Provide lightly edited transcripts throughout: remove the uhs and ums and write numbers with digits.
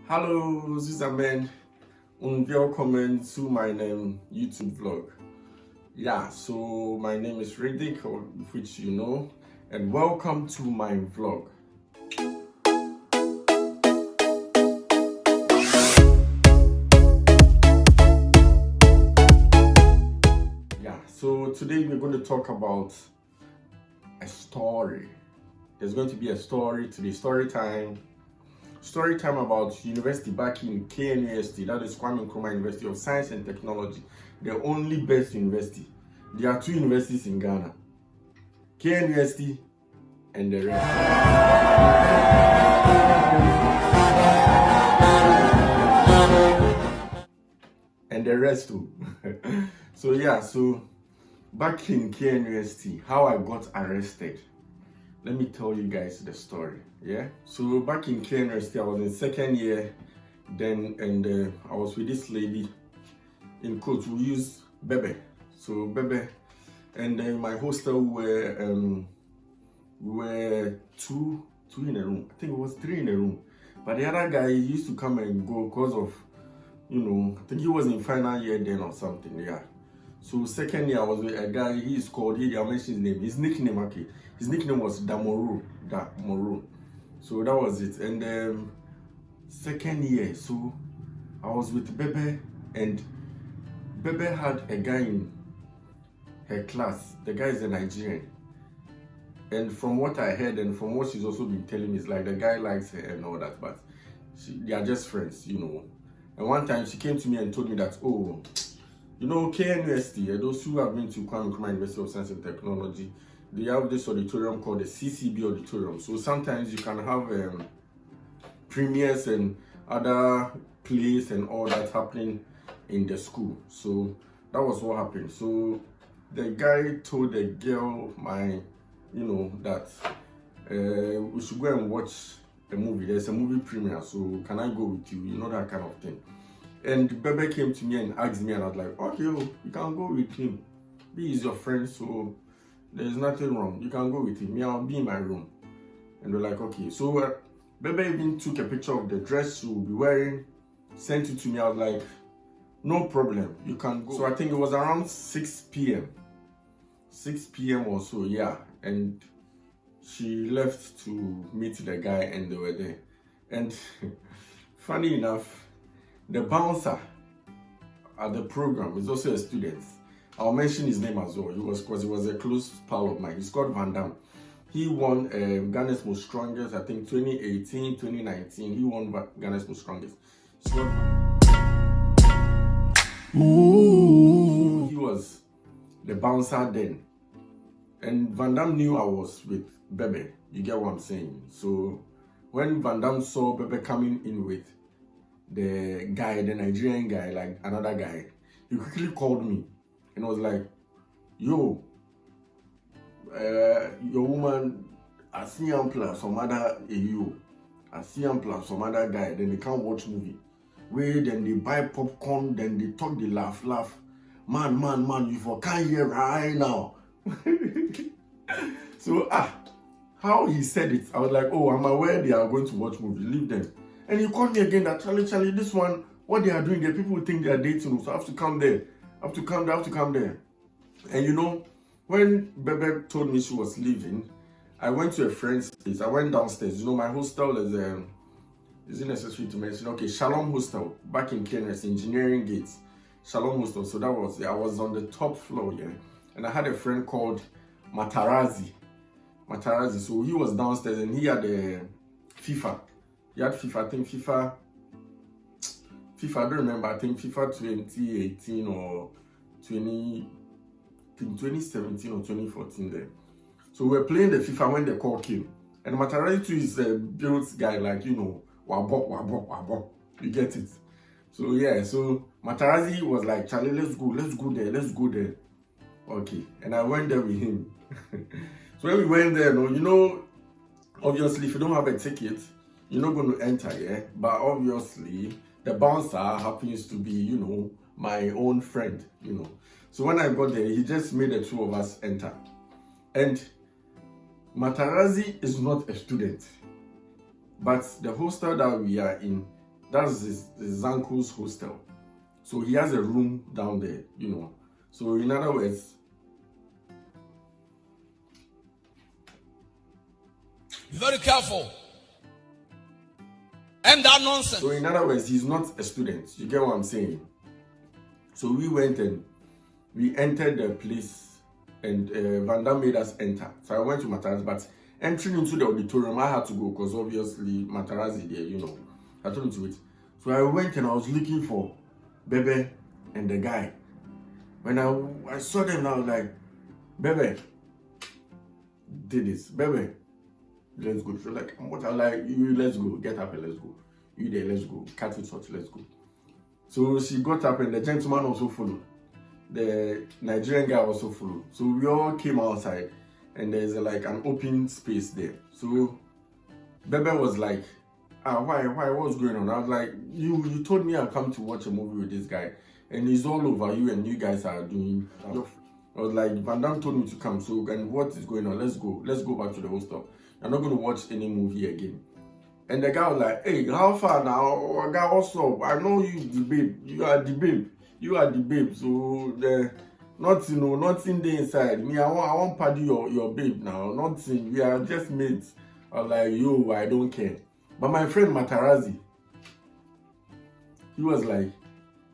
Hallo zusammen und willkommen zu meinem YouTube vlog. Yeah, so my name is Riddick, which you know, and welcome to my vlog. Yeah, so today we're going to talk about a story. There's going to be a story today, story time about university back in KNUST, that is Kwame Nkrumah University of Science and Technology, the only best university. There are two universities in Ghana, KNUST and the rest. And the rest too. So back in KNUST, how I got arrested. Let me tell you guys the story. Yeah. So back in KNUST, I was in second year then, and I was with this lady in court. We used Bebe. So Bebe, and then my hostel were two in a room. I think it was three in a room. But the other guy used to come and go because of, I think he was in final year then or something. Yeah. So second year I was with a guy. He is called. I'll mention his name. His nickname, okay. His nickname was Damoru. So that was it. And second year, so I was with Bebe, and Bebe had a guy in her class. The guy is a Nigerian. And from what I heard and from what she's also been telling me, it's like the guy likes her and all that, but they are just friends, And one time she came to me and told me that, KNUST, those who have been to Kwame Nkrumah University of Science and Technology, they have this auditorium called the CCB auditorium. So sometimes you can have premieres and other plays and all that happening in the school. So that was what happened. So the guy told the girl, that we should go and watch a movie. There's a movie premiere, so can I go with you? That kind of thing. And Bebe came to me and asked me, and I was like, okay, you can go with him. He is your friend, so there's nothing wrong. You can go with him. I'll be in my room. And we're like, okay. So Bebe even took a picture of the dress she will be wearing, sent it to me. I was like, no problem, you can go. So I think it was around 6 p.m. 6 p.m. or so, yeah. And she left to meet the guy, and they were there. And funny enough, the bouncer at the program is also a student. I'll mention his name as well. Because he was a close pal of mine. He's called Van Damme. He won Ghana's Most Strongest, I think 2018, 2019. He won Ghana's Most Strongest. He was the bouncer then. And Van Damme knew I was with Bebe. You get what I'm saying? So when Van Damme saw Bebe coming in with the guy, the Nigerian guy, like another guy, he quickly called me and was like, yo, your woman, I see him plus some other I see him plus some other guy, then they can't watch movie. Then they buy popcorn, then they talk, they laugh. Man, you for can't hear right now. So how he said it, I was like, I'm aware they are going to watch movie, leave them. And he called me again that Charlie, this one, what they are doing there, people think they are dating, so I have to come there. I have to come there. And when Bebe told me she was leaving, I went to a friend's place. I went downstairs. My hostel is it necessary to mention? Okay, Shalom Hostel, back in KNUST, Engineering Gates. Shalom Hostel. So I was on the top floor, yeah. And I had a friend called Matarazi. So he was downstairs and he had a FIFA. He had FIFA, I think FIFA, I don't remember, I think FIFA 2018 or 2017 or 2014 there. So we were playing the FIFA when the call came. And Matarazi too is a built guy, like, wabo. You get it? So yeah, so Matarazi was like, Charlie, let's go there. Okay, and I went there with him. So when we went there, obviously if you don't have a ticket, you're not going to enter, yeah? But obviously, the bouncer happens to be, my own friend, So when I got there, he just made the two of us enter. And Matarazi is not a student. But the hostel that we are in, That's his uncle's hostel. So he has a room down there, you know. So in other words, be very careful. End that nonsense. So in other words, he's not a student. You get what I'm saying? So we went and we entered the place, and Van Damme made us enter. So I went to Matarazzi, but entering into the auditorium, I had to go because obviously Matarazzi there, you know. I told him to wait. So I went and I was looking for Bebe and the guy. When I saw them, I was like, Bebe, did this. Bebe, let's go. So like, what I like, you let's go. Get up and let's go. You there, let's go. Cut it short, let's go. So she got up and the gentleman also followed. The Nigerian guy also followed. So we all came outside and there's like an open space there. So Bebe was like, why, what's going on? I was like, you told me I'll come to watch a movie with this guy and he's all over you and you guys are doing stuff. I was like, Van Damme told me to come, so and what is going on? Let's go back to the hostel. I'm not going to watch any movie again. And the guy was like, hey, how far now? Guy, what's up? I know you the babe. You are the babe. You are the babe. So nothing there inside. Me, I want party your babe now. Nothing. We are just mates. I was like, yo, I don't care. But my friend Matarazzi, he was like,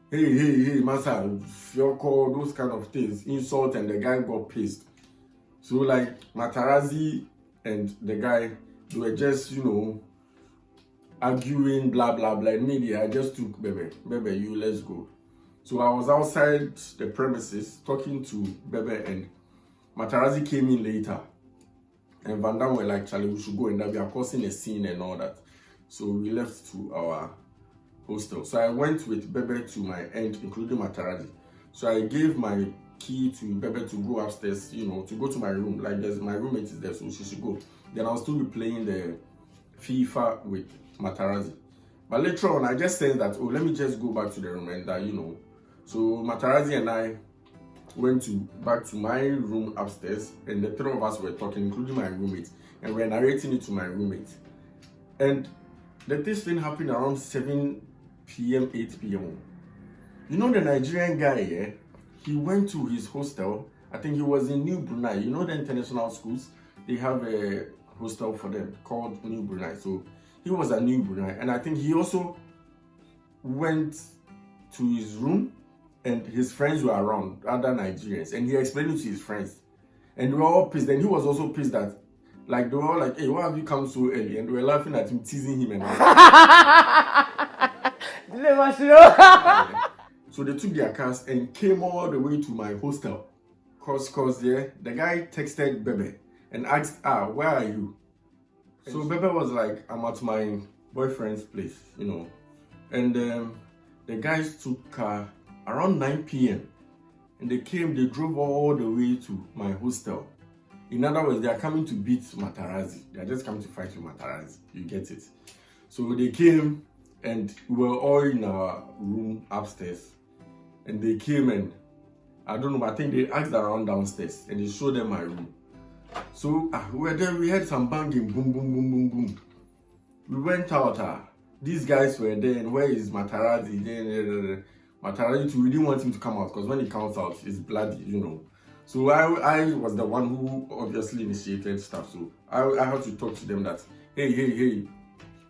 hey, massa, your call, those kind of things, insult, and the guy got pissed. So like Matarazzi and the guy, they were just, you know, arguing, blah blah blah. In media, I just took Bebe, you let's go. So I was outside the premises talking to Bebe, and Matarazzi came in later. And Van Damme were like, Charlie, we should go, and that we are causing a scene and all that. So we left to our hostel. So I went with Bebe to my end, including Matarazzi. So I gave my key to Bebe to go upstairs, you know, to go to my room. Like my roommate is there, so she should go. Then I'll still be playing the FIFA with Matarazzi. But later on, I just said that, let me just go back to the room and you know. So Matarazzi and I went back to my room upstairs, and the three of us were talking, including my roommate, and we're narrating it to my roommate. And this thing happened around 7 p.m., 8 p.m. You know the Nigerian guy, yeah? He went to his hostel. I think he was in New Brunei. You know the international schools? They have a hostel for them called New Brunei. So he was at New Brunei, and I think he also went to his room, and his friends were around, other Nigerians, and he explained it to his friends, and they were all pissed. And he was also pissed that, like, they were all like, hey, why have you come so early? And they were laughing at him, teasing him and all. So they took their cars and came all the way to my hostel. Cause yeah, the guy texted Bebe and asked, where are you? So Bebe was like, I'm at my boyfriend's place, you know. And the guys took car around 9 p.m. and they drove all the way to my hostel. In other words, they are coming to beat Matarazzi. They are just coming to fight with Matarazzi. You get it? So they came, and we were all in our room upstairs. And they came, and I don't know, I think they asked around downstairs, and they showed them my room. So we were there, we heard some banging, boom, boom, boom, boom, boom. We went out, these guys were there, and where is Matarazzi? Matarazzi too, we didn't want him to come out, because when he comes out, it's bloody, you know. So I was the one who obviously initiated stuff. So I had to talk to them that, hey,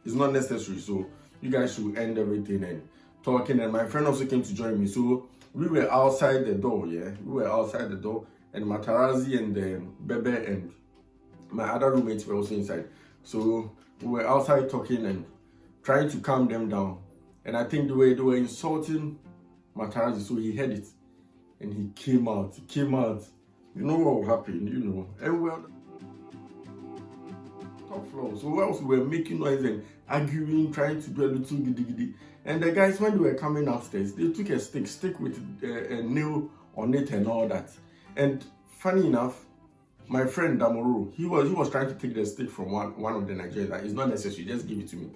it's not necessary. So you guys should end everything and talking. And my friend also came to join me. So we were outside the door, yeah. We were outside the door, and Matarazzi and Bebe and my other roommates were also inside. So we were outside talking and trying to calm them down. And I think they were insulting Matarazzi, so he heard it. And he came out. You know what happened, you know. And we were top floor. So we also were making noise and arguing, trying to do a little giddy. And the guys, when they were coming upstairs, they took a stick with a nail on it and all that. And funny enough, my friend Damoro, he was trying to take the stick from one of the Nigerians. Like, it's not necessary, just give it to me.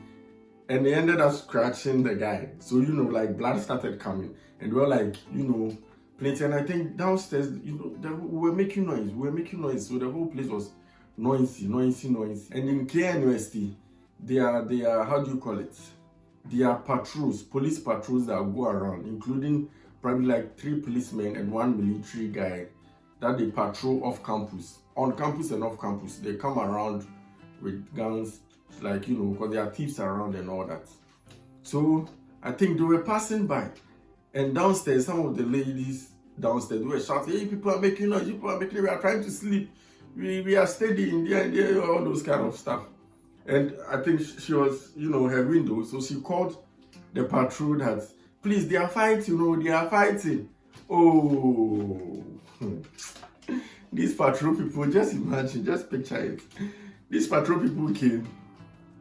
And they ended up scratching the guy. So, you know, like, blood started coming. And we were like, you know, plenty. And I think downstairs, you know, we were making noise. So the whole place was noisy. And in KNUST, they are how do you call it? there are patrols, police patrols that go around, including probably like 3 policemen and 1 military guy that they patrol off campus, on campus and off campus. They come around with guns, like, you know, because there are thieves around and all that. So I think they were passing by, and downstairs, some of the ladies downstairs were shouting, "Hey, people are making noise, people are making noise, we are trying to sleep, we are studying there and there," all those kind of stuff. And I think she was, you know, her window, so she called the patrol that, "Please, they are fighting, you know, they are fighting." Oh, these patrol people, just imagine, just picture it. These patrol people came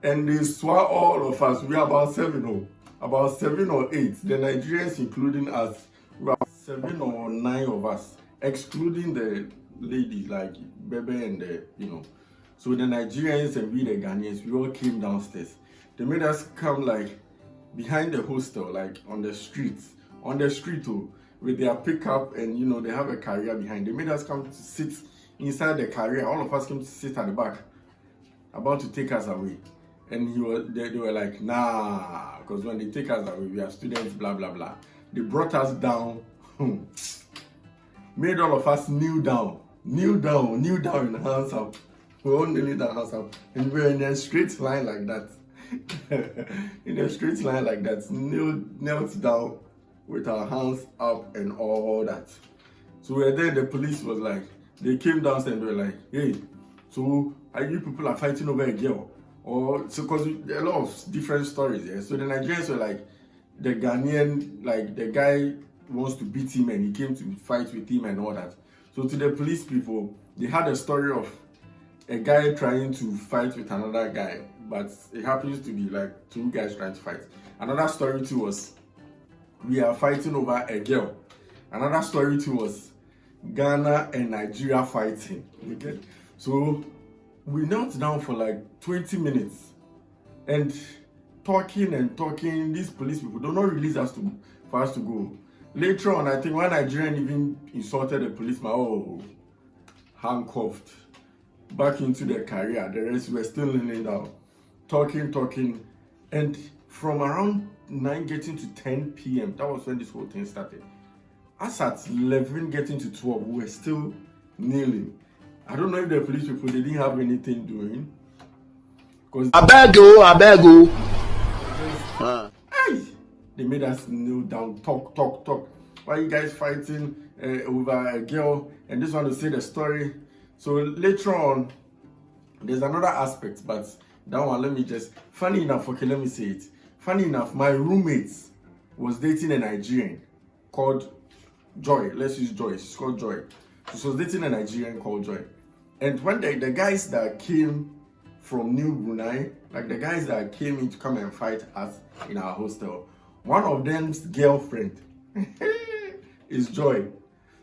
and they swore all of us. We are about 7 or 8. The Nigerians, including us, we were 7 or 9 of us, excluding the ladies like Bebe and the, you know. So the Nigerians and we the Ghanaians, we all came downstairs. They made us come like behind the hostel, like on the street, with their pickup, and you know, they have a carrier behind. They made us come to sit inside the carrier. All of us came to sit at the back, about to take us away. And they were like, "Nah," because when they take us away, we are students, blah, blah, blah. They brought us down, made all of us kneel down and hands up. We all kneeling down, hands up. And we were in a straight line like that. Knelt down with our hands up and all that. So we were there, the police was like, they came downstairs and they were like, "Hey, so are you people are fighting over a girl?" Or so, because there are a lot of different stories here. So the Nigerians were like, the Ghanaian, like the guy wants to beat him and he came to fight with him and all that. So to the police people, they had a story of a guy trying to fight with another guy, but it happens to be like 2 guys trying to fight. Another story too was, we are fighting over a girl. Another story too was Ghana and Nigeria fighting. You get? So we knelt down for like 20 minutes and talking. These police people do not release us for us to go. Later on, I think one Nigerian even insulted the policeman, handcuffed back into the carrier. The rest were still leaning down, talking. And from around 9 getting to 10 p.m., that was when this whole thing started. As at 11 getting to 12, we were still kneeling. I don't know if the police people, they didn't have anything doing. Because I beg you. They made us kneel down, talk. Why are you guys fighting over a girl? And this one to say the story. So later on, there's another aspect, but that one, let me say it. Funny enough, my roommate was dating a Nigerian called Joy. Let's use Joy. She's called Joy. She was dating a Nigerian called Joy. And when the guys that came from New Brunei, like the guys that came in to come and fight us in our hostel, one of them's girlfriend is Joy.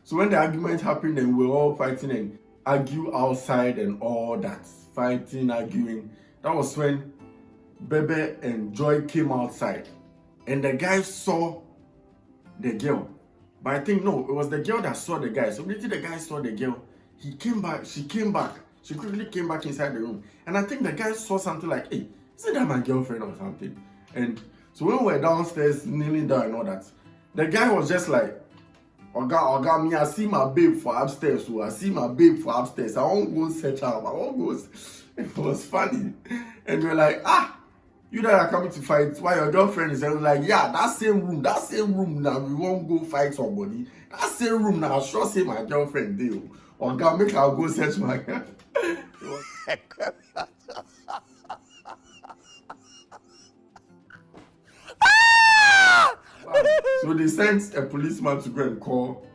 So when the argument happened and we were all fighting and argue outside and all that, fighting, arguing, that was when Bebe and Joy came outside. And the guy saw the girl. But I think, no, it was the girl that saw the guy. So immediately the guy saw the girl, she came back. She quickly came back inside the room. And I think the guy saw something like, "Hey, isn't that my girlfriend or something?" And so when we were downstairs, kneeling down and all that, the guy was just like, Oga, me, I see my babe for upstairs. So I see my babe for upstairs. I won't go search her. I won't go. It was funny. And we were like, you that are coming to fight, why your girlfriend is like, yeah, that same room now, we won't go fight somebody. That same room now, I'll sure say my girlfriend deal. Or God, make her go search my girl. Wow. So they sent a policeman to go and call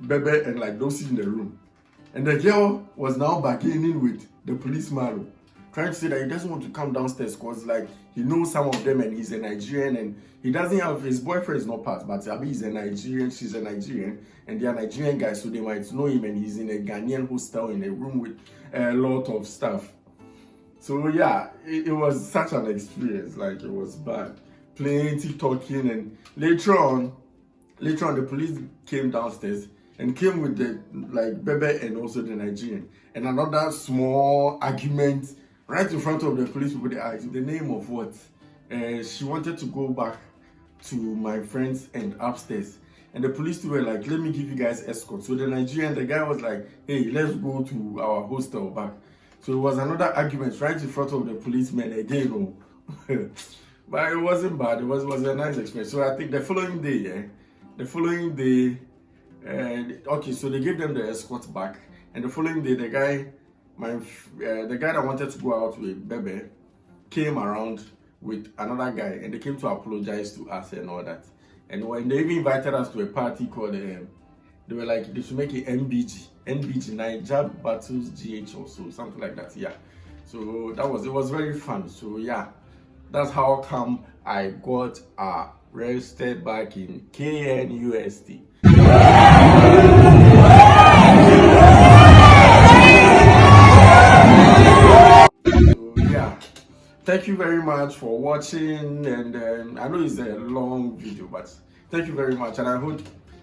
Bebe and like those in the room. And the girl was now bargaining with the policeman, trying to say that he doesn't want to come downstairs because like he knows some of them and he's a Nigerian and he doesn't have, his boyfriend is not part, but Abi is a Nigerian, she's a Nigerian, and they are Nigerian guys, so they might know him, and he's in a Ghanaian hostel in a room with a lot of stuff. So yeah, it was such an experience, like it was bad. Plenty talking, and later on the police came downstairs and came with the like Bebe and also the Nigerian, and another small argument right in front of the police people. They asked, "In the name of what?" she wanted to go back to my friend's end upstairs. And the police were like, let me give you guys escort. So the Nigerian, the guy was like, hey, let's go to our hostel back. So it was another argument right in front of the policemen again. But it wasn't bad. It was a nice experience. So I think the following day, okay, so they gave them the escort back. And the following day, the guy that wanted to go out with Bebe came around with another guy, and they came to apologize to us and all that. And when they even invited us to a party called, they were like, they should make it NBG Niger Battles GH or so, something like that. Yeah. So it was very fun. So yeah, that's how come I got arrested back in KNUST. Thank you very much for watching, and I know it's a long video, but thank you very much, and I hope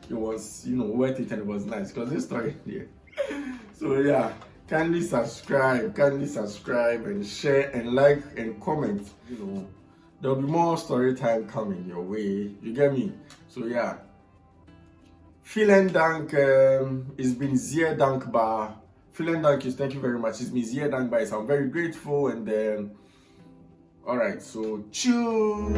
it was worth it and it was nice, because this story here. So yeah, kindly subscribe and share and like and comment. There'll be more story time coming your way, you get me? So yeah, vielen Dank. It's been sehr dankbar. Vielen Dank is thank you very much. It's been sehr dankbar. So I'm very grateful, and all right, so choose.